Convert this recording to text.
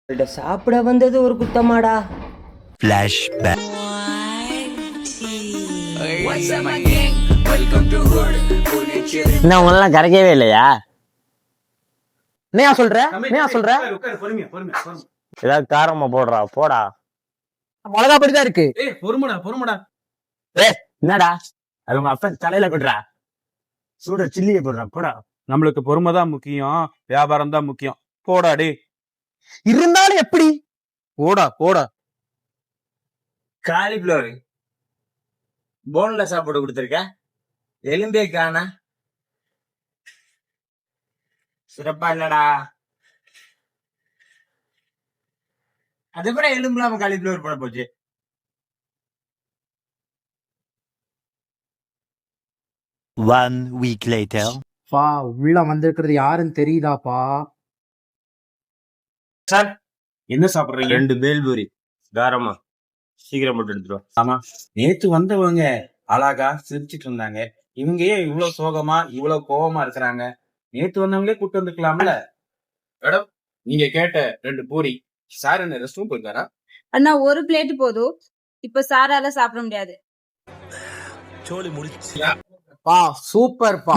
சாப்பிட வந்தது ஒரு குத்தமாடா. Flashback. என்ன உங்களெல்லாம் கரைக்கவே இல்லையா? என்ன சொல்ற ஏதாவது காரமா போடுறா போடா. மிளகா படிதான் இருக்கு. பொறுமடா என்னடா அது உங்க அப்பா தலையில கொட்டுறா. சூட சில்லியை போடுறா போடா. நம்மளுக்கு பொறுமை தான் முக்கியம், வியாபாரம் தான் முக்கியம். போடா டே. இருந்தாலும் எப்படி? போடா காலிஃபிளவர் போன்ல சாப்பாடு கொடுத்துருக்க, எலும்பே காணா. சிறப்பா இல்லடா. அது கூட எலும்பு இல்லாம காலிஃபிளவர் போட போச்சு. One week later. பா உள்ள வந்திருக்கிறது யாருன்னு தெரியுதாப்பா? சார் என்ன சாப்பிடுறீங்க? 2 பேல்பூரி காரமா சீக்கிரம் போட்டு எடுத்துருவா. ஆமா, நேத்து வந்தவங்க அழகா சிரிச்சிட்டு இருந்தாங்க. இவங்க ஏன் இவ்வளவு சோகமா இவ்வளவு கோபமா இருக்கிறாங்க? நேத்து வந்தவங்களே கூட்டு வந்துக்கலாம்ல. மேடம், நீங்க கேட்ட 2 பூரி. சார் என்ன ரெஸ்ட் ரூம் போயிருக்காரா? அண்ணா ஒரு பிளேட் போதும், இப்ப சாரால சாப்பிட முடியாது. பா சூப்பர் பா.